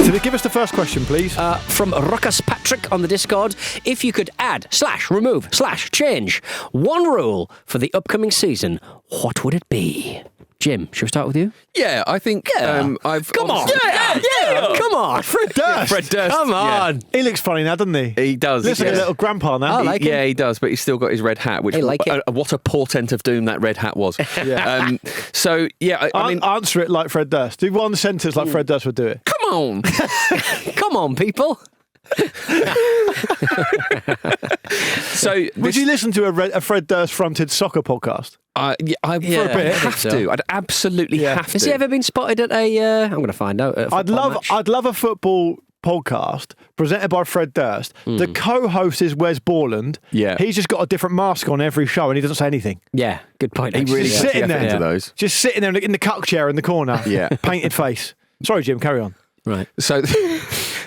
So give us the first question, please. From Ruckus Patrick on the Discord. If you could add, /remove, /change one rule for the upcoming season, what would it be? Jim, should we start with you? Yeah, I think Come on. Yeah. Come on. Fred Durst. Fred Durst. Come on. Yeah. He looks funny now, doesn't he? He does. Looks like a little grandpa now. I like it. Yeah, he does, but he's still got his red hat, which I like it. what a portent of doom that red hat was. Yeah. So, yeah, I mean... Answer it like Fred Durst. Do one sentence like Fred Durst would do it. Come on. Come on, people. So Would you listen to a Fred Durst fronted soccer podcast? I Yeah, for a bit, I think have so. to. I'd absolutely have to. Has he ever been spotted at a... I'm going to find out. At a football match? I'd love a football podcast presented by Fred Durst. The co-host is Wes Borland. Yeah. He's just got a different mask on every show and he doesn't say anything. Yeah, good point. He really Just puts the sitting effort there. into those. Just sitting there in the cuck chair in the corner. Yeah. Painted face. Sorry, Jim, carry on. Right. So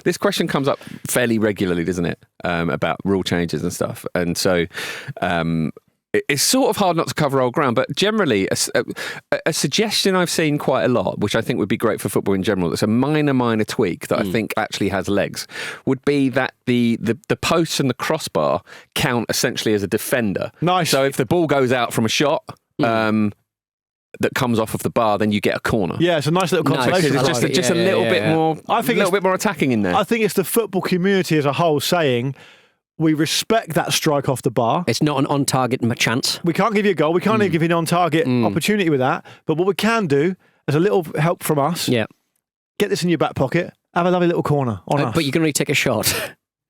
this question comes up fairly regularly, doesn't it? About rule changes and stuff. And so it's sort of hard not to cover old ground, but generally a suggestion I've seen quite a lot, which I think would be great for football in general, that's a minor tweak that I think actually has legs, would be that the post and the crossbar count essentially as a defender. Nice. So if the ball goes out from a shot, that comes off of the bar, then you get a corner. Yeah, it's a nice little Nice. consolation. Because it's prize. just a little bit more. I think a little it's- bit more attacking in there. I think it's the football community as a whole saying, we respect that strike off the bar. It's not an on-target chance. We can't give you a goal. We can't even give you an on-target opportunity with that. But what we can do, as a little help from us, Yeah. get this in your back pocket, have a lovely little corner on us. But you can only take a shot.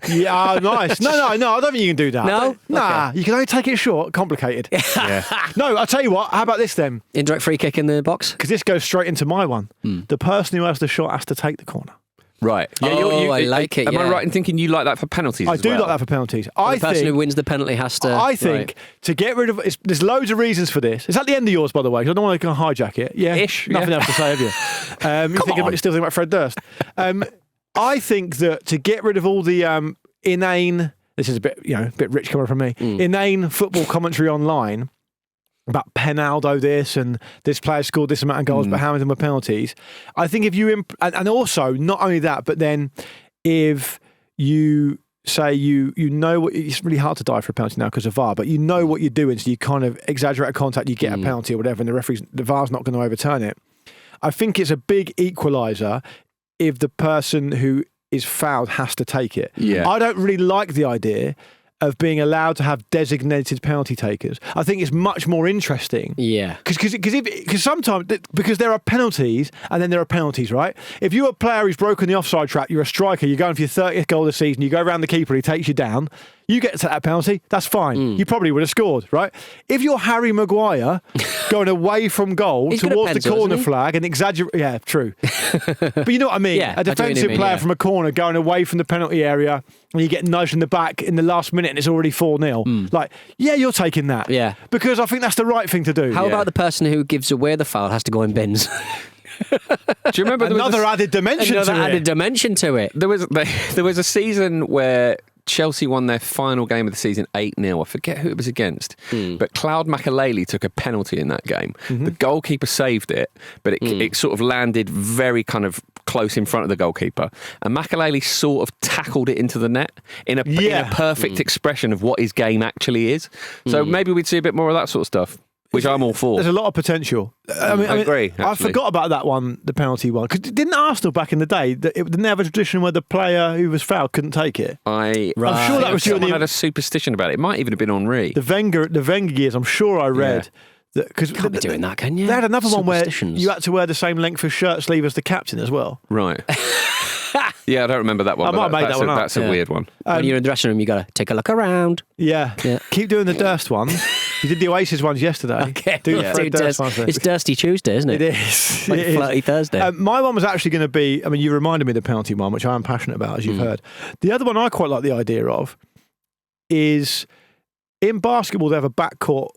Yeah, nice. No, I don't think you can do that. No? Nah, Okay. you can only take it short, complicated. yeah. No, I'll tell you what, how about this then? Indirect free kick in the box. Because this goes straight into my one. The person who has the shot has to take the corner. Right. Yeah, I like it, Am I yeah. right in thinking you like that for penalties? I as do well? like that for penalties. The person who wins the penalty has to... I think Right. to get rid of... there's loads of reasons for this. It's at the end of yours, by the way, because I don't want to hijack it. Yeah? Ish, Nothing yeah. else to say, have you? You're still thinking about Fred Durst. I think that to get rid of all the inane... This is a bit rich coming from me. Inane football commentary online about Penaldo this and this player scored this amount of goals but how many of them were penalties. I think if you... and also, not only that, but then if you say you know what... It's really hard to die for a penalty now because of VAR, but you know what you're doing, so you kind of exaggerate a contact, you get a penalty or whatever, and the VAR's not going to overturn it. I think it's a big equaliser if the person who is fouled has to take it. Yeah. I don't really like the idea of being allowed to have designated penalty takers. I think it's much more interesting. Yeah. Because sometimes, because there are penalties and then there are penalties, right? If you're a player who's broken the offside trap, you're a striker, you're going for your 30th goal of the season, you go around the keeper, he takes you down, you get to take that penalty, that's fine. You probably would have scored, right? If you're Harry Maguire going away from goal He's good at towards the pencil, corner isn't he? flag and exaggerate, yeah, true. But you know what I mean? Yeah, I A do what you defensive mean, player yeah. from a corner going away from the penalty area and you get nudged in the back in the last minute and it's already 4-0. Like, yeah, you're taking that. Yeah. Because I think that's the right thing to do. How about the person who gives away the foul has to go in bins? Do you remember Another added dimension Another to added it. dimension to it. there was a season where Chelsea won their final game of the season 8-0. I forget who it was against, but Cloud Makelele took a penalty in that game. The goalkeeper saved it, but it sort of landed very kind of close in front of the goalkeeper, and Makelele sort of tackled it into the net in a perfect expression of what his game actually is. So maybe we'd see a bit more of that sort of stuff, which I'm all for. There's a lot of potential. I agree, I actually. forgot about that one, the penalty one. Because didn't Arsenal back in the day, didn't they have a tradition where the player who was fouled couldn't take it? I'm sure that was someone during had a superstition about it. It might even have been Henri. The Wenger years, I'm sure I read. Because Can't be doing that, can you? They had another one where Superstitions. you had to wear the same length of shirt sleeve as the captain as well. Right. Yeah, I don't remember that one. I but might have made that one up. That's a weird one. When you're in the dressing room, you got to take a look around. Yeah. Keep doing the Durst ones. You did the Oasis ones yesterday. Okay. Do the Fred Durst ones. It's Dursty Tuesday, isn't it? It is. Like It is. Flirty Thursday. My one was actually going to be, I mean, you reminded me of the penalty one, which I am passionate about, as you've heard. The other one I quite like the idea of is in basketball, they have a backcourt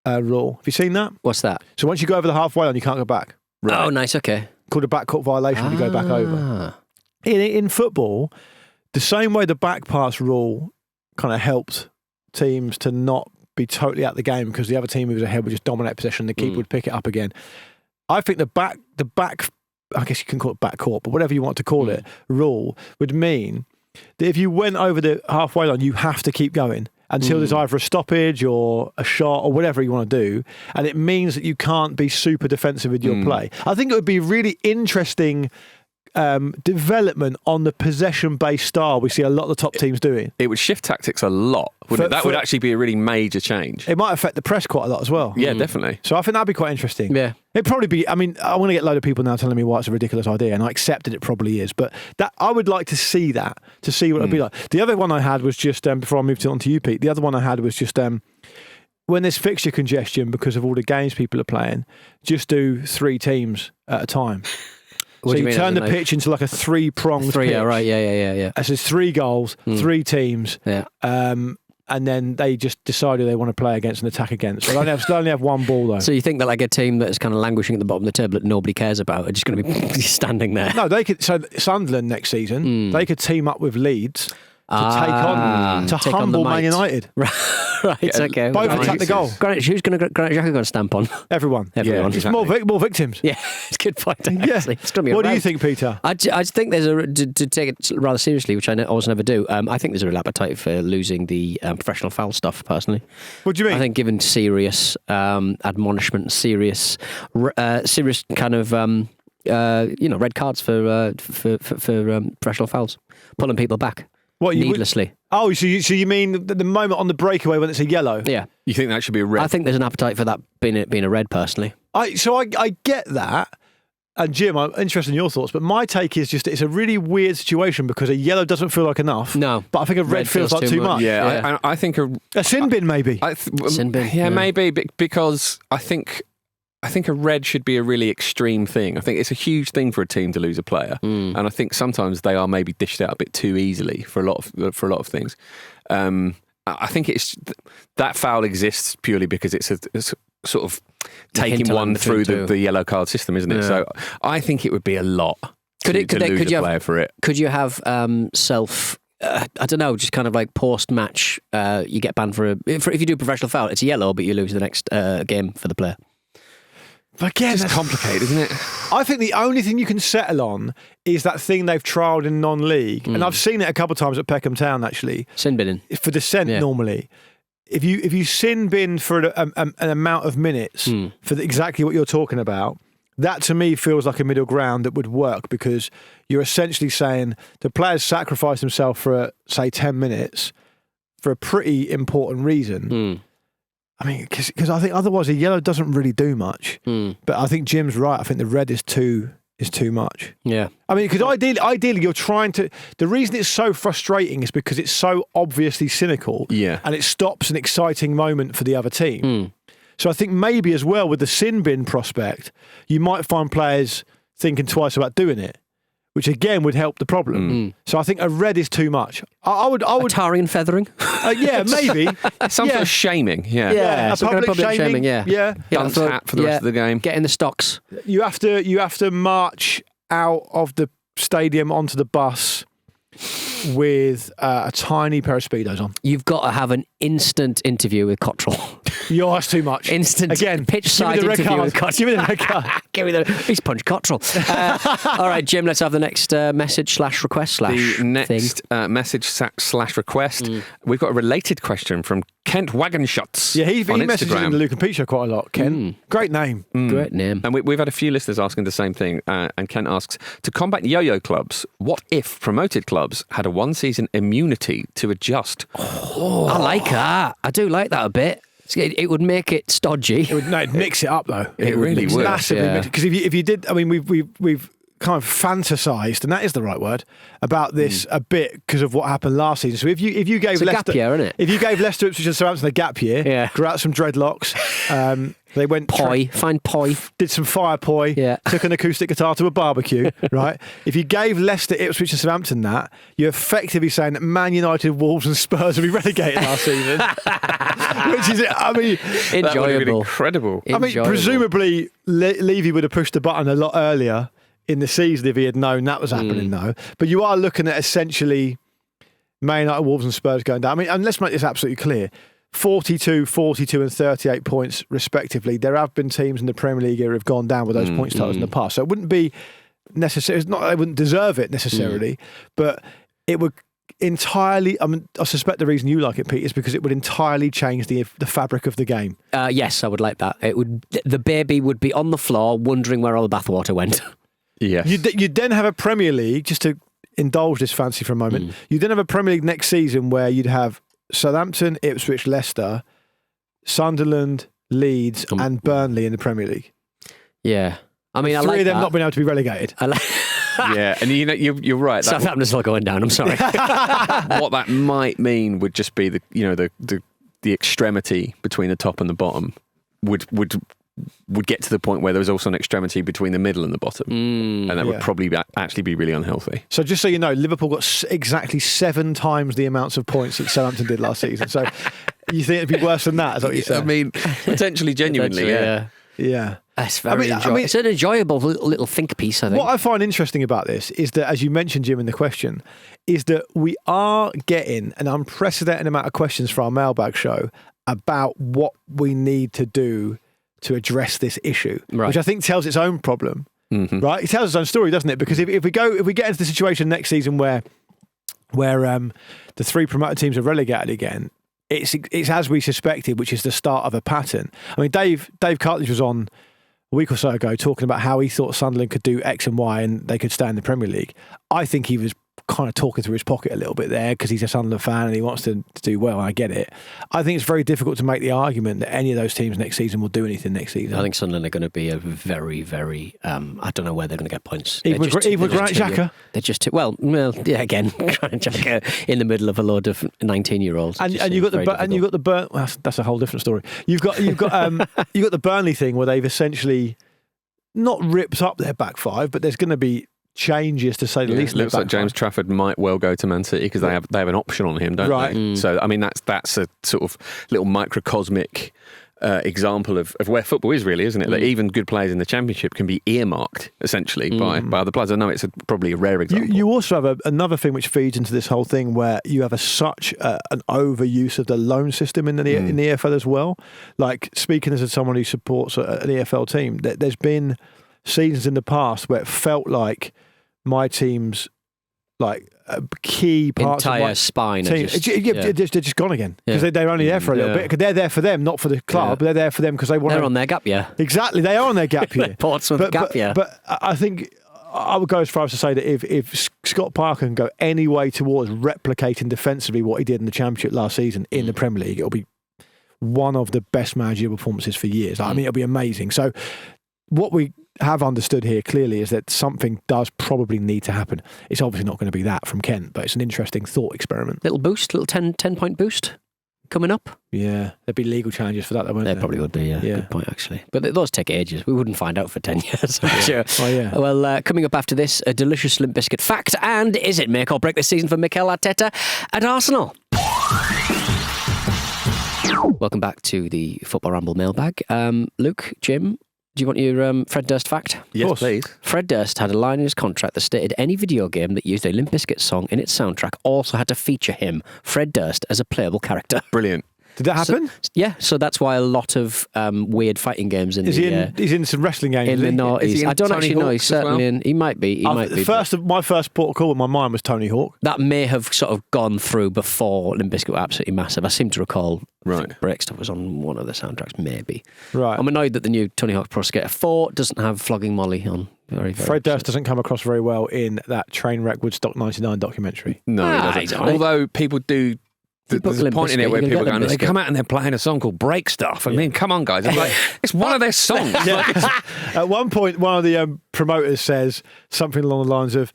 rule. Have you seen that? What's that? So once you go over the halfway line, you can't go back. Oh, nice. Okay. Called a backcourt violation if you go back over. In football, the same way the back pass rule kind of helped teams to not be totally out the game because the other team who was ahead would just dominate possession, the keeper would pick it up again. I think the back I guess you can call it backcourt, but whatever you want to call it, rule would mean that if you went over the halfway line, you have to keep going until there's either a stoppage or a shot or whatever you want to do. And it means that you can't be super defensive with your play. I think it would be really interesting development on the possession-based style we see a lot of the top teams doing. It would shift tactics a lot, wouldn't it? That would actually be a really major change. It might affect the press quite a lot as well. Yeah, definitely. So I think that'd be quite interesting. Yeah. It'd probably be, I mean, I want to get a load of people now telling me why it's a ridiculous idea, and I accept that it probably is, but that I would like to see that, to see what it'd be like. The other one I had was just, before I moved on to you, Pete, the other one I had was just, when there's fixture congestion because of all the games people are playing, just do 3 teams at a time. What so do you mean, turn the as in, pitch into like a 3-pronged pitch. Yeah, right. Yeah. So there's 3 goals, 3 teams. Yeah. And then they just decide who they want to play against and attack against. So they only have 1 ball though. So you think that like a team that's kind of languishing at the bottom of the table that nobody cares about are just going to be standing there? No, they could. So Sunderland next season, they could team up with Leeds to humble Man United. Right, okay. Both attack the goal. Granit Xhaka going to stamp on? Everyone. Everyone. It's exactly. more victims. Yeah, it's a good point. Actually. It's gonna be What do you think, Peter? I think there's to take it rather seriously, which I always never do. I think there's a real appetite for losing the professional foul stuff. Personally, what do you mean? I think given serious admonishment, serious kind of red cards for professional fouls, pulling people back. What, needlessly. So you mean the moment on the breakaway when it's a yellow? Yeah. You think that should be a red? I think there's an appetite for that being a red, personally. I get that. And Jim, I'm interested in your thoughts, but my take is just it's a really weird situation because a yellow doesn't feel like enough. No. But I think a red feels like too much. Yeah. I think a sin bin maybe. Sin bin. Yeah, maybe, because I think a red should be a really extreme thing. I think it's a huge thing for a team to lose a player, and I think sometimes they are maybe dished out a bit too easily for a lot of things. I think it's that foul exists purely because it's sort of taking one through the yellow card system, isn't it? Yeah. So I think it would be a lot to lose a player for it. Could you have I don't know, just kind of like post-match, you get banned for if you do a professional foul, it's a yellow, but you lose the next game for the player. Again, it's complicated, isn't it? I think the only thing you can settle on is that thing they've trialled in non-league, and I've seen it a couple of times at Peckham Town actually. Sin binning for dissent normally. If you sin bin for an amount of minutes for exactly what you're talking about, that to me feels like a middle ground that would work because you're essentially saying the players sacrifice themselves for say 10 minutes for a pretty important reason. I mean, because I think otherwise a yellow doesn't really do much. But I think Jim's right. I think the red is too much. Yeah. I mean, because ideally you're trying to... The reason it's so frustrating is because it's so obviously cynical. Yeah. And it stops an exciting moment for the other team. So I think maybe as well with the sin bin prospect, you might find players thinking twice about doing it, which again would help the problem. So I think a red is too much. I would tarring and feathering. Yeah, maybe some sort of shaming. Yeah, a public shaming. Yeah. Done tap for the rest of the game. Get in the stocks. You have to march out of the stadium onto the bus with a tiny pair of Speedos on. You've got to have an instant interview with Cottrell. Yo, that's too much. Instant again. Pitch side interview with Cottrell. Give me the red card. Give me he's punched Cottrell. All right, Jim. Let's have the next message/request The next message/request. We've got a related question from Kent Wagonshots. Yeah, he messages Instagram. in the Luke and Pete show quite a lot. Kent, great name. Great name. And we've had a few listeners asking the same thing. And Kent asks, to combat yo-yo clubs, what if promoted clubs had a one-season immunity to adjust? I like that. I do like that a bit. It would make it stodgy. It'd mix it up though. It really would. Massively. Because if you did, I mean, we've kind of fantasised, and that is the right word, about this a bit because of what happened last season. So if you gave it's a Leicester, gap year, isn't it? If you gave Leicester, Ipswich and Southampton a gap year, grew out some dreadlocks, they went find poi, did some fire poi, took an acoustic guitar to a barbecue, right? If you gave Leicester, Ipswich and Southampton that, you're effectively saying that Man United, Wolves and Spurs will be relegated last season. Which is, I mean, enjoyable. That would have been incredible. I mean, presumably Levy would have pushed the button a lot earlier in the season if he had known that was happening though. But you are looking at essentially Man United, Wolves and Spurs going down. I mean, and let's make this absolutely clear. 42, 42 and 38 points respectively. There have been teams in the Premier League who have gone down with those points totals in the past. So it wouldn't be necessarily. It's not they wouldn't deserve it necessarily, but it would entirely. I mean, I suspect the reason you like it, Pete, is because it would entirely change the fabric of the game. Yes, I would like that. It would. The baby would be on the floor, wondering where all the bathwater went. Yes. You'd then have a Premier League, just to indulge this fancy for a moment. You'd then have a Premier League next season where you'd have Southampton, Ipswich, Leicester, Sunderland, Leeds, and Burnley in the Premier League. Yeah, I mean, I three like of them that. not being able to be relegated. Yeah, and you're right. Southampton's not going down. I'm sorry. What that might mean would just be the extremity between the top and the bottom would get to the point where there was also an extremity between the middle and the bottom, and that would probably actually be really unhealthy. So just so you know, Liverpool got exactly 7 times the amounts of points that Southampton did last season. So you think it'd be worse than that? Is what you said? I mean, potentially, genuinely, yeah. It's very enjoyable. It's an enjoyable little think piece, I think. What I find interesting about this is that, as you mentioned, Jim, in the question, is that we are getting an unprecedented amount of questions for our mailbag show about what we need to do to address this issue, which I think tells its own problem, right? It tells its own story, doesn't it? Because if we get into the situation next season where the 3 promoted teams are relegated again, it's as we suspected, which is the start of a pattern. I mean, Dave Cartledge was on a week or so ago talking about how he thought Sunderland could do X and Y and they could stay in the Premier League. I think he was kind of talking through his pocket a little bit there because he's a Sunderland fan and he wants to do well. I get it. I think it's very difficult to make the argument that any of those teams next season will do anything next season. I think Sunderland are going to be a very, very. I don't know where they're going to get points. Even with Granit Xhaka. They're just too well. Yeah, again, Granit Xhaka in the middle of a load of 19-year-olds. And you got the Burn. Well, that's a whole different story. You've got the Burnley thing where they've essentially not ripped up their back 5, but there's going to be changes, to say the least. It looks like James Trafford might well go to Man City because they have an option on him, don't they? So I mean that's a sort of little microcosmic example of where football is really, isn't it? That even good players in the Championship can be earmarked essentially by other players. I know it's probably a rare example. You also have another thing which feeds into this whole thing where you have such an overuse of the loan system in the EFL as well. Like, speaking as someone who supports an EFL team, there's been seasons in the past where it felt like my team's a key part entire of my spine. team. They're just gone again because they're only there for a little bit. Because they're there for them, not for the club. They're there for them because they want. They're on their gap year. Exactly, they are on their gap year. Portsmouth gap year. But I think I would go as far as to say that if Scott Parker can go any way towards replicating defensively what he did in the Championship last season in the Premier League, it'll be one of the best managerial performances for years. I mean, it'll be amazing. So what we have understood here clearly is that something does probably need to happen. It's obviously not going to be that from Kent, but it's an interesting thought experiment. Little boost, little 10-point boost coming up. Yeah, there'd be legal challenges for that, though, wouldn't there? There probably would be, yeah. Good point, actually. But those take ages. We wouldn't find out for 10 years, I'm sure. Oh, yeah. Well, coming up after this, a delicious Limp Bizkit fact, and is it make or break this season for Mikel Arteta at Arsenal? Welcome back to the Football Ramble mailbag. Luke, Jim, do you want your Fred Durst fact? Yes, please. Fred Durst had a line in his contract that stated any video game that used a Limp Bizkit song in its soundtrack also had to feature him, Fred Durst, as a playable character. Brilliant. Did that happen? So that's why a lot of weird fighting games in he's in some wrestling games. In the noughties. I don't actually know. He's certainly in. He might be. My first port of call in my mind was Tony Hawk. That may have sort of gone through before Limp Bizkit were absolutely massive. I seem to recall. Right. Break Stuff was on one of the soundtracks, maybe. Right. I'm annoyed that the new Tony Hawk Pro Skater 4 doesn't have Flogging Molly on. Very, very Fred Durst doesn't come across very well in that Trainwreck Woodstock 99 documentary. No, he doesn't. Although people do. There's a point in it where people are going, they come out and they're playing a song called Break Stuff. I mean, come on, guys. I'm like, it's one of their songs. At one point, one of the promoters says something along the lines of,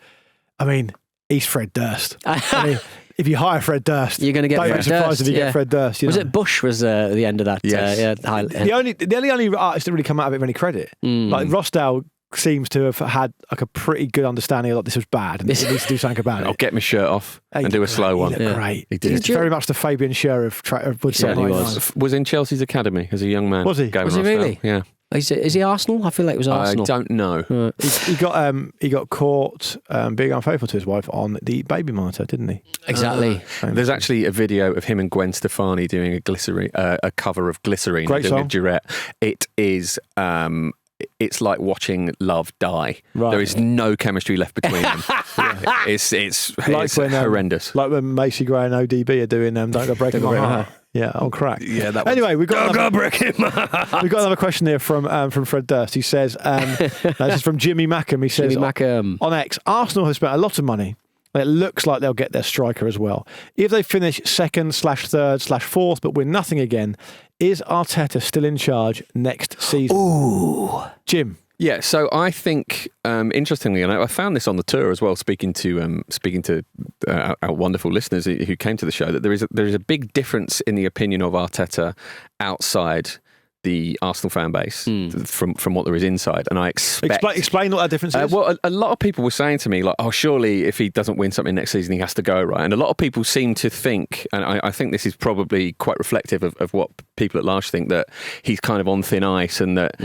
I mean, he's Fred Durst. I mean, if you hire Fred Durst, you're going to get Fred Durst. Don't be surprised if you get Fred Durst. Was it Bush was the end of that? Yes. The only artist that really come out of it with any credit. Like Rossdale seems to have had like a pretty good understanding of this was bad and he needs to do something about it. I'll get my shirt off and do a slow one. He looked great. He did. It's very much the Fabian Schär of Woodstock. Yeah, was in Chelsea's academy as a young man. Was he? Was he really? Yeah. Is he Arsenal? I feel like it was Arsenal. I don't know. He got caught being unfaithful to his wife on the baby monitor, didn't he? Exactly. There's actually a video of him and Gwen Stefani doing a cover of Glycerine. Great doing song. A duet. It is it's like watching love die. Right. There is no chemistry left between them. It's horrendous. Like when Macy Gray and ODB are doing Don't Go Breaking My Heart. Yeah, on crack. Yeah, that anyway, we've got Don't go breaking my heart. We've got another question here from Fred Durst. He says, this is from Jimmy Mackham. He says, on X, Arsenal has spent a lot of money. And it looks like they'll get their striker as well. If they finish 2nd/3rd/4th but win nothing again, is Arteta still in charge next season? Ooh. Jim. Yeah, so I think, interestingly, and I found this on the tour as well, speaking to our wonderful listeners who came to the show, that there is a big difference in the opinion of Arteta outside the Arsenal fan base from what there is inside, and I expect explain what that difference is. Well, a lot of people were saying to me like, "Oh, surely if he doesn't win something next season, he has to go, right?" And a lot of people seem to think, and I think this is probably quite reflective of what people at large think, that he's kind of on thin ice and that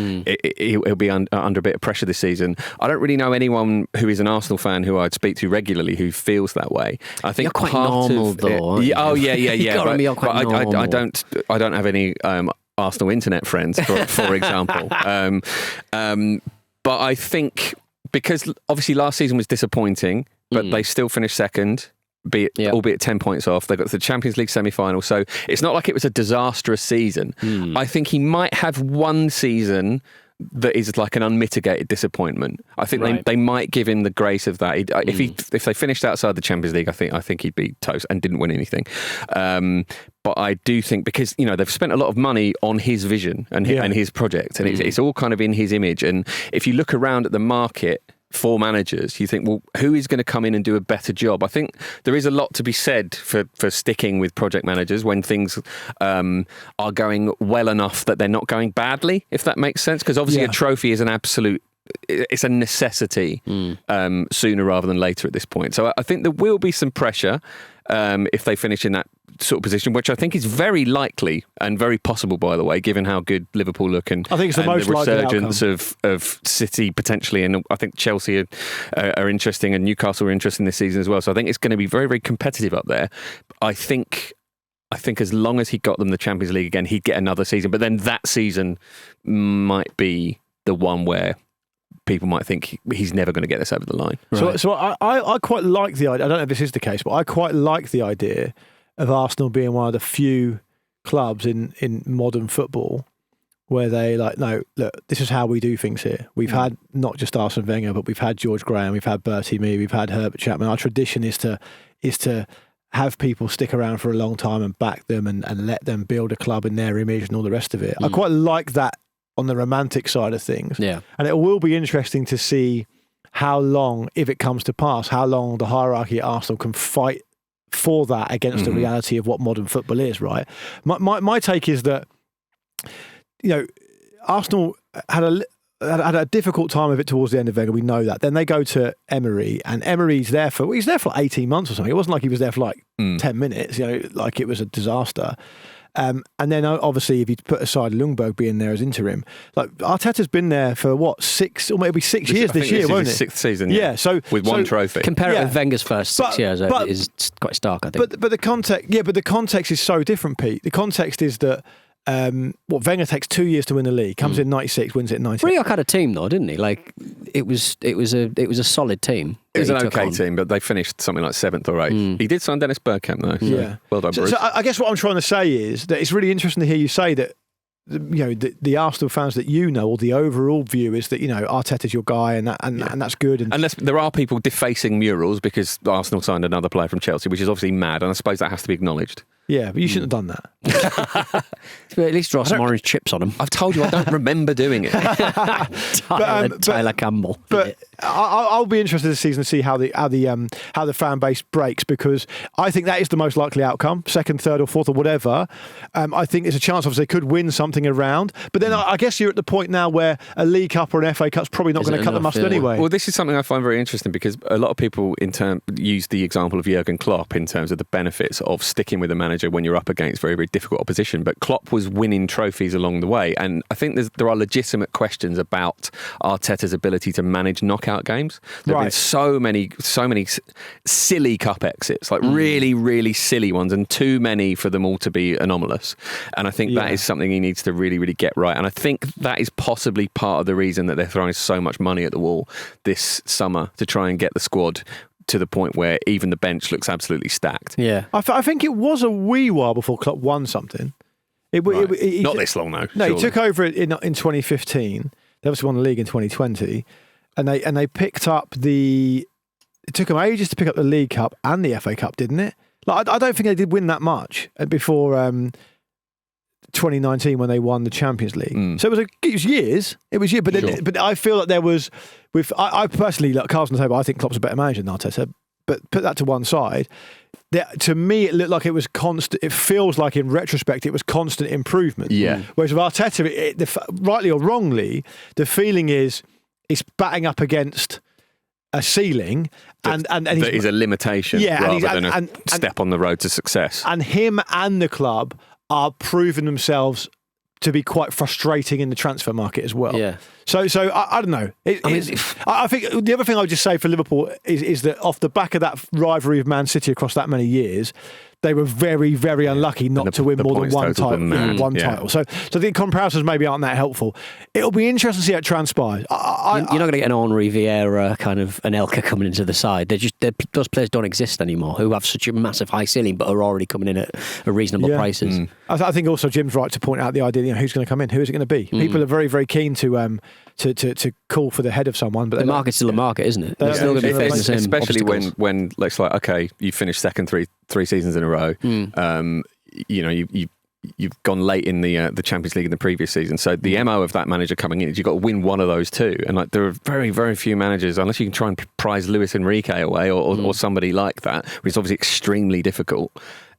he'll be under a bit of pressure this season. I don't really know anyone who is an Arsenal fan who I'd speak to regularly who feels that way. I think you're quite normal, though. Aren't you? Oh yeah. You're quite normal. I don't have any Arsenal internet friends, for example. But I think because obviously last season was disappointing, but they still finished second, albeit 10 points off. They got to the Champions League semi-final, so it's not like it was a disastrous season. I think he might have one season that is like an unmitigated disappointment. I think they might give him the grace of that. If they finished outside the Champions League, I think he'd be toast and didn't win anything. But I do think because they've spent a lot of money on his vision and his project, and it's all kind of in his image. And if you look around at the market for managers, you think, well, who is going to come in and do a better job? I think there is a lot to be said for sticking with project managers when things are going well enough that they're not going badly, if that makes sense. Because obviously a trophy is it's a necessity sooner rather than later at this point. So I think there will be some pressure if they finish in that sort of position, which I think is very likely and very possible, by the way, given how good Liverpool look and I think it's the most resurgence of City potentially, and I think Chelsea are interesting and Newcastle are interesting this season as well. So I think it's going to be very, very competitive up there. I think as long as he got them the Champions League again, he'd get another season. But then that season might be the one where people might think he's never going to get this over the line. Right. So I quite like the idea. I don't know if this is the case, but I quite like the idea of Arsenal being one of the few clubs in modern football where they no, look, this is how we do things here. We've had not just Arsene Wenger, but we've had George Graham, we've had Bertie Mee, we've had Herbert Chapman. Our tradition is to have people stick around for a long time and back them and let them build a club in their image and all the rest of it. I quite like that on the romantic side of things. Yeah. And it will be interesting to see how long, if it comes to pass, how long the hierarchy at Arsenal can fight for that against the reality of what modern football is, right? My take is that, Arsenal had a difficult time of it towards the end of Wenger. We know that. Then they go to Emery, and Emery's there for 18 months or something. It wasn't like he was there for 10 minutes, like it was a disaster. And then obviously, if you put aside Ljungberg being there as interim, Arteta's been there for 6 or maybe 6 years this year, won't it? 6th season, yeah. So with one trophy. Compare it with Wenger's first 6 years, is quite stark, I think. But the context is so different, Pete. The context is that Wenger takes 2 years to win the league, comes in 96, wins it in 97. Rioch had a team though, didn't he? It was a solid team. It was an okay team, but they finished something like 7th or 8th. He did sign Dennis Bergkamp though. So well done, Bruce. So I guess what I'm trying to say is that it's really interesting to hear you say that the Arsenal fans that or the overall view is that Arteta's your guy and that's good. And unless there are people defacing murals because Arsenal signed another player from Chelsea, which is obviously mad, and I suppose that has to be acknowledged. Yeah, but you shouldn't have done that. But at least draw some orange chips on them. I've told you I don't remember doing it. Tyler Campbell. But I'll be interested this season to see how the fan base breaks, because I think that is the most likely outcome, 2nd, 3rd or 4th or whatever. I think there's a chance obviously they could win something around, but then I guess you're at the point now where a League Cup or an FA Cup's probably not going to cut the mustard anyway. Well, this is something I find very interesting because a lot of people use the example of Jurgen Klopp in terms of the benefits of sticking with a manager manager when you're up against very, very difficult opposition. But Klopp was winning trophies along the way. And I think there are legitimate questions about Arteta's ability to manage knockout games. There have been so many silly cup exits, like really, really silly ones, and too many for them all to be anomalous. And I think that is something he needs to really, really get right. And I think that is possibly part of the reason that they're throwing so much money at the wall this summer to try and get the squad to the point where even the bench looks absolutely stacked. Yeah. I think it was a wee while before Klopp won something. Not this long, though. No, surely. he took over in 2015. They obviously won the league in 2020. And they picked up it took them ages to pick up the League Cup and the FA Cup, didn't it? Like, I don't think they did win that much before 2019 when they won the Champions League. So it was years. It was years, but I feel like there was I personally, like Carl's on the table, I think Klopp's a better manager than Arteta. But put that to one side. To me, it looked like it was constant. It feels like, in retrospect, it was constant improvement. Yeah. Whereas with Arteta, rightly or wrongly, the feeling is it's batting up against a ceiling, and that is a limitation rather than a step on the road to success. And him and the club are proving themselves to be quite frustrating in the transfer market as well. Yeah. So I don't know. I think the other thing I would just say for Liverpool is that off the back of that rivalry of Man City across that many years, they were very, very unlucky not to win more than one title. Title. So the comparisons maybe aren't that helpful. It'll be interesting to see how it transpires. You're not going to get an Henri Vieira kind of Anelka coming into the side. Those players don't exist anymore who have such a massive high ceiling but are already coming in at reasonable prices. I think also Jim's right to point out the idea, who's going to come in, who is it going to be? People are very, very keen to call for the head of someone, but the market's still a market, isn't it? They're still going to be facing the same especially obstacles. when it's like, okay, you finished second three seasons in a row. You've gone late in the Champions League in the previous season. So the MO of that manager coming in is you've got to win one of those two. And like there are very, very few managers, unless you can try and prize Luis Enrique away or somebody like that, which is obviously extremely difficult.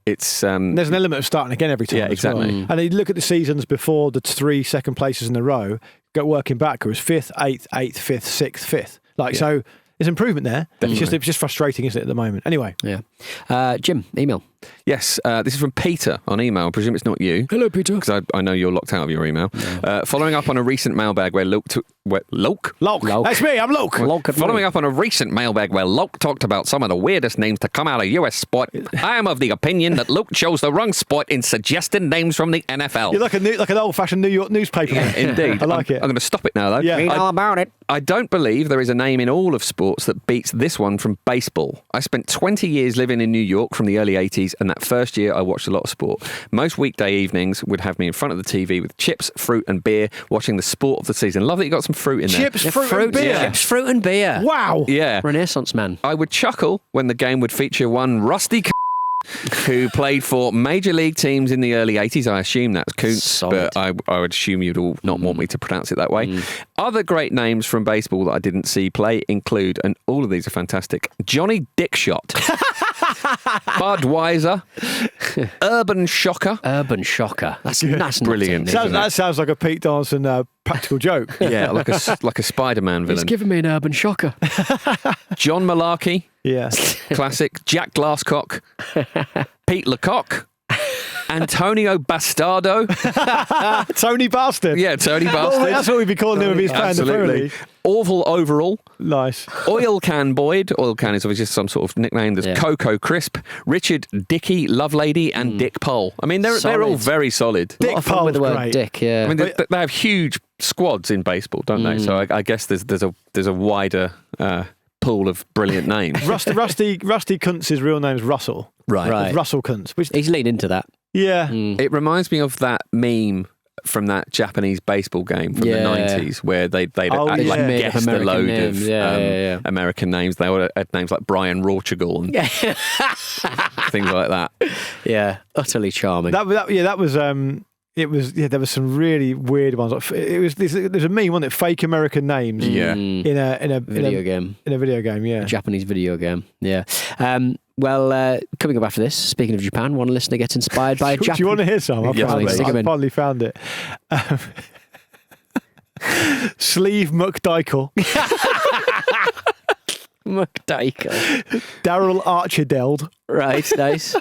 It's there's an element of starting again every time. Yeah, exactly. And you look at the seasons before the 3 second places in a row, go working back, it was 5th, 8th, 8th, 5th, 6th, 5th. So there's improvement there. It's just frustrating, isn't it, at the moment? Anyway. Yeah. Jim, email. Yes, this is from Peter on email. I presume it's not you. Hello, Peter. Because I know you're locked out of your email. Yeah. Following up on a recent mailbag where Luke... Luke? That's me, I'm Luke. Following up on a recent mailbag where Luke talked about some of the weirdest names to come out of US sport, I am of the opinion that Luke chose the wrong sport in suggesting names from the NFL. You're like an old-fashioned New York newspaper. Yeah, indeed. I like it. I'm going to stop it now, though. Yeah. Read all about it. I don't believe there is a name in all of sports that beats this one from baseball. I spent 20 years living in New York from the early 80s, and that first year I watched a lot of sport. Most weekday evenings would have me in front of the TV with chips, fruit and beer, watching the sport of the season. Love that you got some fruit in there. Chips, fruit and beer. Chips, fruit and beer. Wow. Yeah. Renaissance man. I would chuckle when the game would feature one rusty who played for major league teams in the early 80s. I assume that's Kuntz, Solid. but I would assume you'd all not want me to pronounce it that way. Other great names from baseball that I didn't see play include, and all of these are fantastic, Johnny Dickshot, Budweiser, Urban Shocker. Urban Shocker. That's Brilliant. That sounds like a Pete Donaldson practical joke. Yeah, like a Spider-Man villain. He's giving me an Urban Shocker. John Malarkey. Yeah. Classic. Jack Glasscock. Pete Lecoq. Antonio Bastardo. Tony Bastard. Yeah, Tony Bastard. That's what we'd be calling him if he's playing the Premier League. Orville Overall. Nice. Oil Can Boyd. Oil Can is obviously some sort of nickname. There's Coco Crisp, Richard Dickey Lovelady, and Dick Pole. I mean, they're all very solid. Dick Pole with the word great. Dick, yeah. I mean, they have huge squads in baseball, don't they? So I guess there's a wider pool of brilliant names. Rusty Kuntz's real name's Russell. Right. Russell Kuntz. Which, he's leaned into that. yeah. It reminds me of that meme from that Japanese baseball game from the 90s where they'd guessed a load of American names. They all had names like Brian Rortugal and things like that. Yeah, utterly charming. That was there was some really weird ones. There's a meme, wasn't it? Fake American names. Yeah. In a video game. In a video game, yeah. A Japanese video game. Yeah. Well, coming up after this, speaking of Japan, one listener gets inspired by a Japanese... Do you want to hear some? I finally found it. Sleeve McDykel. McDykel. Daryl Archideld. Right, nice.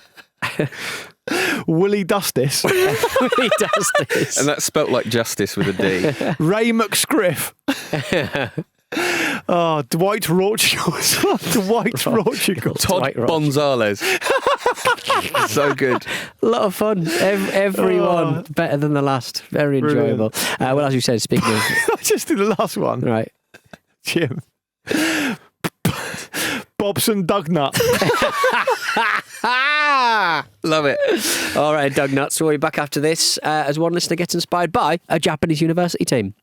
Willie Dustis, He does this. And that's spelt like justice with a D. Ray McScriff. Oh, Dwight Rorschach. Dwight Rorschach. Todd Dwight Rorschach. Gonzalez. So good. A lot of fun. Everyone better than the last. Very enjoyable. Well, as you said, speaking of... Just do the last one. Right. Jim. Bobson Dugnut. Love it. All right, Doug Nuts. We'll be back after this as one listener gets inspired by a Japanese university team.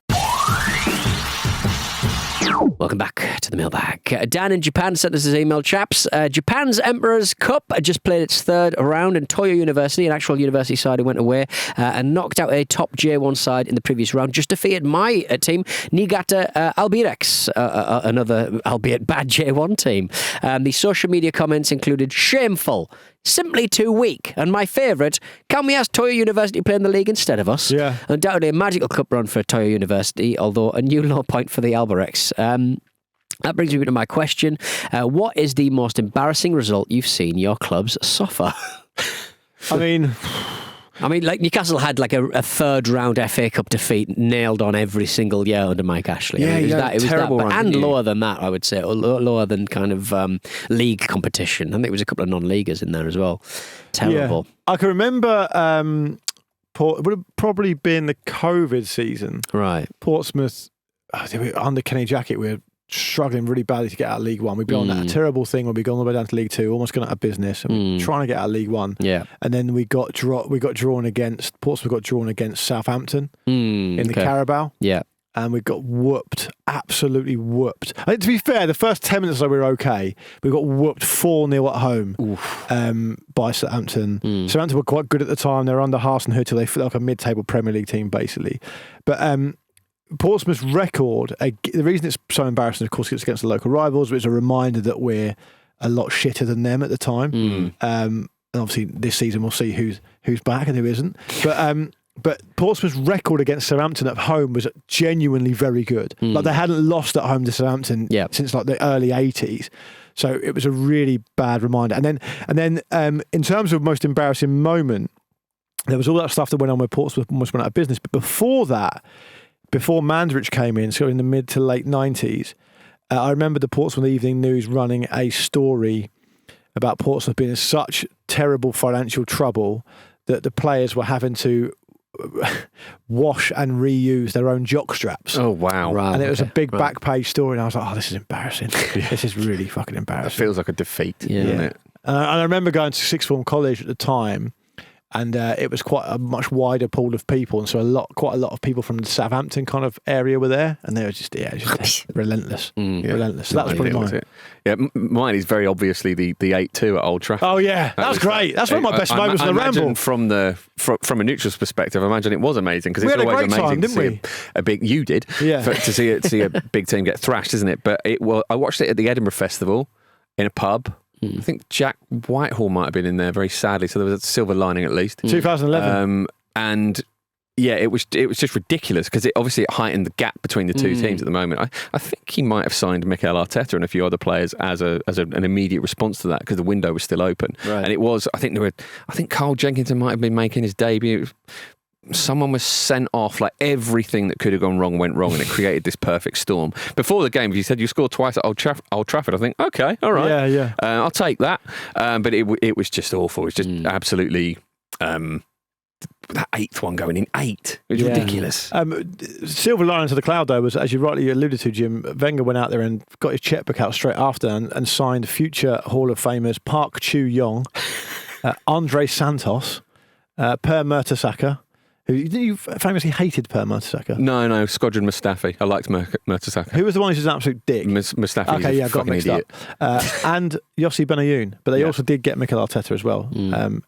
Welcome back to the Mailbag. Dan in Japan sent us his email, chaps. Japan's Emperor's Cup had just played its third round, and Toyo University, an actual university side, who went away and knocked out a top J1 side in the previous round. Just defeated my team, Niigata Albirex, another albeit bad J1 team. The social media comments included shameful, simply too weak, and my favourite, can we ask Toyo University to play in the league instead of us? Yeah. Undoubtedly a magical cup run for Toyo University, although a new low point for the Albirex. That brings me to my question. What is the most embarrassing result you've seen your clubs suffer? I mean, like Newcastle had like a third round FA Cup defeat nailed on every single year under Mike Ashley. Yeah, I mean, it was terrible that, run, and didn't you? lower than that, I would say, or lower than kind of league competition. I think there was a couple of non-leaguers in there as well. Terrible. yeah. I can remember it would have probably been the COVID season. Right. Portsmouth, under Kenny Jackett, we were struggling really badly to get out of League One. We'd been on that terrible thing where we'd gone all the way down to League Two, almost gone out of business, and we were trying to get out of League One. Yeah. And then we got drawn against Portsmouth. Got drawn against Southampton in the Carabao. Yeah. And we got whooped, absolutely whooped. I think, to be fair, the first 10 minutes we were okay. We got whooped 4-0 at home by Southampton. Southampton were quite good at the time. They were under Hasenhüttl. They felt like a mid-table Premier League team, basically. But Portsmouth's record, the reason it's so embarrassing, of course, it's against the local rivals, but it's a reminder that we're a lot shitter than them at the time. And obviously, this season we'll see who's back and who isn't. But Portsmouth's record against Southampton at home was genuinely very good. Like, they hadn't lost at home to Southampton since like the early 80s. So it was a really bad reminder. And then in terms of most embarrassing moment, there was all that stuff that went on where Portsmouth almost went out of business. But before that, before Mandrich came in, so in the mid to late 90s, I remember the Portsmouth Evening News running a story about Portsmouth being in such terrible financial trouble that the players were having to wash and reuse their own jock straps. Oh, wow. Right. And it was a big back page story, and I was like, oh, this is embarrassing. This is really fucking That embarrassing. feels like a defeat, doesn't it? And I remember going to sixth form college at the time, and it was quite a much wider pool of people, and so quite a lot of people from the Southampton kind of area were there, and they were just relentless, relentless. So that was probably mine. Was it? Yeah, mine is very obviously the 8-2 at Old Trafford. Oh yeah, that was great. That's one of my best moments on the Ramble. From a neutral's perspective, I imagine it was amazing because it's We had a always great amazing time, to didn't see a big. You did, Yeah. to see a big team get thrashed, isn't it? But I watched it at the Edinburgh Festival in a pub. I think Jack Whitehall might have been in there, very sadly. So there was a silver lining at least. 2011. And yeah, it was just ridiculous because it heightened the gap between the two teams at the moment. I think he might have signed Mikel Arteta and a few other players as an immediate response to that because the window was still open. Right. And it was, I think Carl Jenkinson might have been making his debut. Someone was sent off, like everything that could have gone wrong went wrong, and it created this perfect storm. Before the game, if you said you scored twice at Old Trafford, I think, okay, all right. Yeah. I'll take that. But it was just awful. It was just absolutely... that 8th one going in 8. It was ridiculous. Silver lining to the cloud, though, was, as you rightly alluded to, Jim, Wenger went out there and got his checkbook out straight after and signed future Hall of Famers Park Chu-yong, Andre Santos, Per Mertesacker, who you famously hated Per Mertesacker. No, Squadron Mustafi. I liked Mertesacker. Who was the one who's an absolute dick? Mustafi. Okay, yeah, got mixed idiot. up. And Yossi Benayoun, but they also did get Mikel Arteta as well.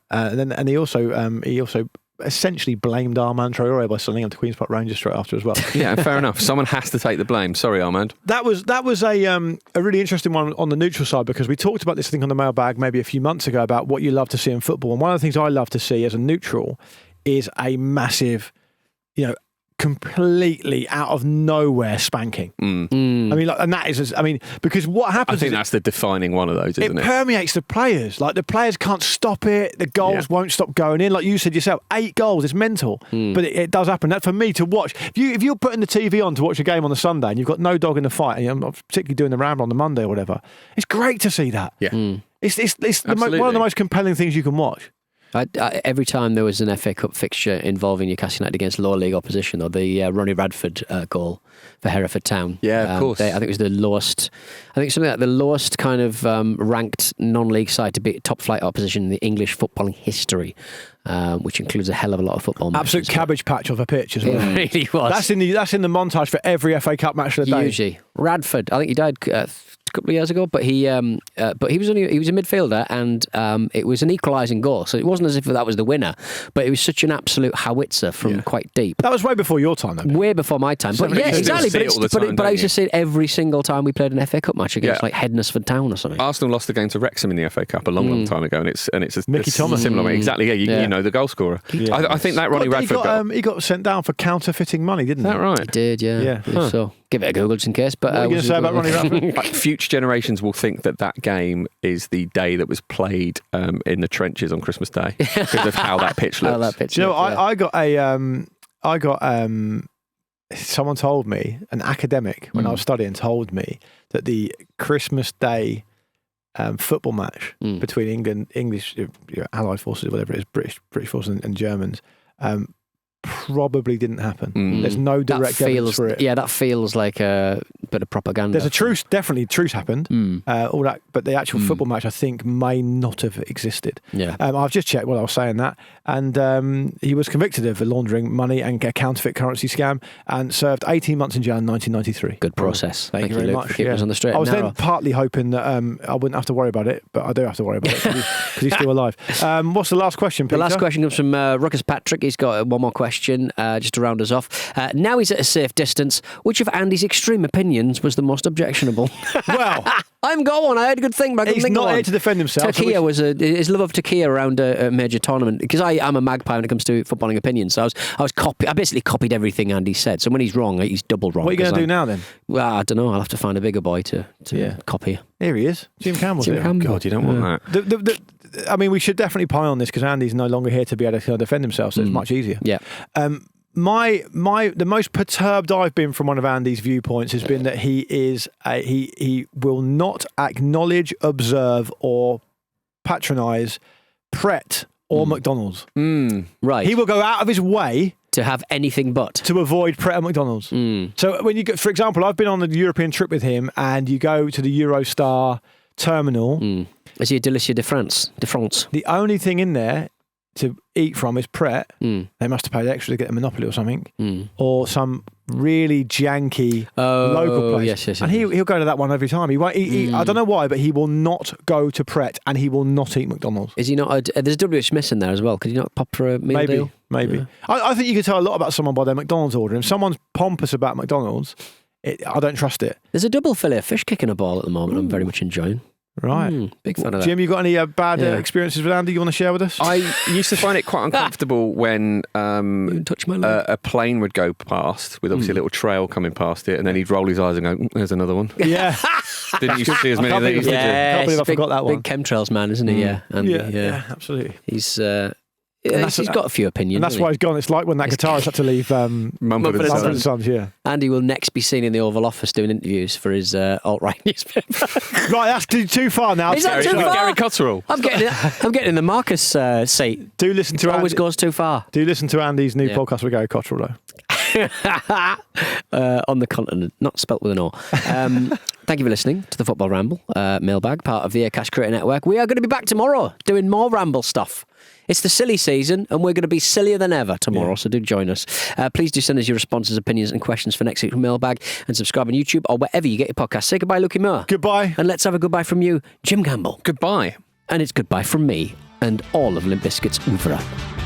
And he also essentially blamed Armand Traore by selling him to Queen's Park Rangers straight after as well. Yeah, fair enough. Someone has to take the blame. Sorry, Armand. That was a really interesting one on the neutral side, because we talked about this, I think, on the Mailbag maybe a few months ago about what you love to see in football. And one of the things I love to see as a neutral is a massive, completely out of nowhere spanking. I mean, like, and that is, because what happens I think is that's the defining one of those, isn't it? it permeates the players. Like, the players can't stop it. The goals won't stop going in. Like you said yourself, 8 goals, it's mental. But it does happen. That for me to watch, if you're putting the TV on to watch a game on the Sunday and you've got no dog in the fight, and I'm particularly doing the Ramble on the Monday or whatever, it's great to see that. Yeah. It's one of the most compelling things you can watch. Every time there was an FA Cup fixture involving Newcastle United against lower league opposition, or the Ronnie Radford goal for Hereford Town. Yeah, of course. I think it was the lowest. I think something like the lowest kind of ranked non-league side to beat top flight opposition in the English footballing history, which includes a hell of a lot of football. Absolute cabbage patch of a pitch as well. It really was. That's in the montage for every FA Cup match of the day. Usually, Radford. I think he died a couple of years ago, but he was a midfielder, and it was an equalising goal. So it wasn't as if that was the winner, but it was such an absolute howitzer from quite deep. That was way before your time, though. Way before my time. But yeah, exactly. But I used to see it every single time we played an FA Cup match against like Hednesford Town or something. Arsenal lost the game to Wrexham in the FA Cup a long time ago, and it's Mickey Thomas. Similar way. Exactly. Yeah, you know, the goal scorer. Yeah. I think that Ronnie Radford goal. He got sent down for counterfeiting money, didn't he? Is that right? He did, yeah. So give it a Google just in case. But what are you going to say about Ronnie Radford? Future generations will think that game is the day that was played in the trenches on Christmas Day because of how that pitch looks. How that pitch Do you know, looks, I got someone told me, an academic when I was studying told me that the Christmas Day football match between English Allied forces, or whatever it is, British forces and Germans, probably didn't happen. There's no direct evidence for it. Yeah, that feels like a bit of propaganda. There's a truce, definitely truce happened, all that, but the actual football match, I think, may not have existed. Yeah. I've just checked while I was saying that, and he was convicted of laundering money and a counterfeit currency scam, and served 18 months in jail in 1993. Good process. Thank you very Luke, much. for keeping us on the straight I was and narrow. then partly hoping that I wouldn't have to worry about it, but I do have to worry about it because he's still alive. What's the last question, Peter? The last question comes from Ruckus Patrick. He's got one more question just to round us off. Now he's at a safe distance. Which of Andy's extreme opinions was the most objectionable? Well, I'm going. I had a good thing, but I couldn't he's think of not one. here to defend himself. Turkey was his love of Turkey around a major tournament, because I am a magpie when it comes to footballing opinions. So I basically copied everything Andy said. So when he's wrong, he's double wrong. What are you going to do now then? Well, I don't know. I'll have to find a bigger boy to copy. Here he is, Jim Campbell's here. God, you don't want that. I mean, we should definitely pile on this because Andy's no longer here to be able to defend himself, so it's much easier. Yeah. The most perturbed I've been from one of Andy's viewpoints has been that he will not acknowledge, observe, or patronise Pret or McDonald's. Right. He will go out of his way to have anything but to avoid Pret or McDonald's. So when you go, for example, I've been on a European trip with him, and you go to the Eurostar terminal. Is he a Delicia de France? The only thing in there to eat from is Pret. They must have paid extra to get a Monopoly or something, or some really janky local place. Yes. And he'll go to that one every time. He won't. I don't know why, but he will not go to Pret, and he will not eat McDonald's. Is he not? There's W. Smith in there as well. Could he not pop for a meal deal? Maybe. Yeah. I think you can tell a lot about someone by their McDonald's order. If someone's pompous about McDonald's, I don't trust it. There's a double fillet of fish kicking a ball at the moment. I'm very much enjoying. Right. Big fan of that. Jim, you got any bad experiences with Andy you want to share with us? I used to find it quite uncomfortable when touch my leg. a plane would go past with obviously a little trail coming past it, and then he'd roll his eyes and go, there's another one. Yeah. Didn't used to see as many of these, did you? Can't believe I forgot that one. Big chemtrails man, isn't he? Yeah. Andy, yeah, absolutely. He's got a few opinions. And that's why he's gone. It's like when that guitarist had to leave Mumford and Sons, yeah. Andy will next be seen in the Oval Office doing interviews for his alt-right newspaper. Right, that's too far now. Is that too far? Gary Cotterill. I'm getting in the Marcus seat. Do listen to Always goes too far. Do listen to Andy's new podcast with Gary Cotterill, though. On the continent, not spelt with an O. Thank you for listening to the Football Ramble, Mailbag, part of the Aircash Creator Network. We are going to be back tomorrow doing more Ramble stuff. It's the silly season, and we're going to be sillier than ever tomorrow, so do join us. Please do send us your responses, opinions, and questions for next week's Mailbag, and subscribe on YouTube or wherever you get your podcast. Say goodbye, Lucky Moore. Goodbye. And let's have a goodbye from you, Jim Campbell. Goodbye. And it's goodbye from me and all of Limp Bizkit's oeuvre.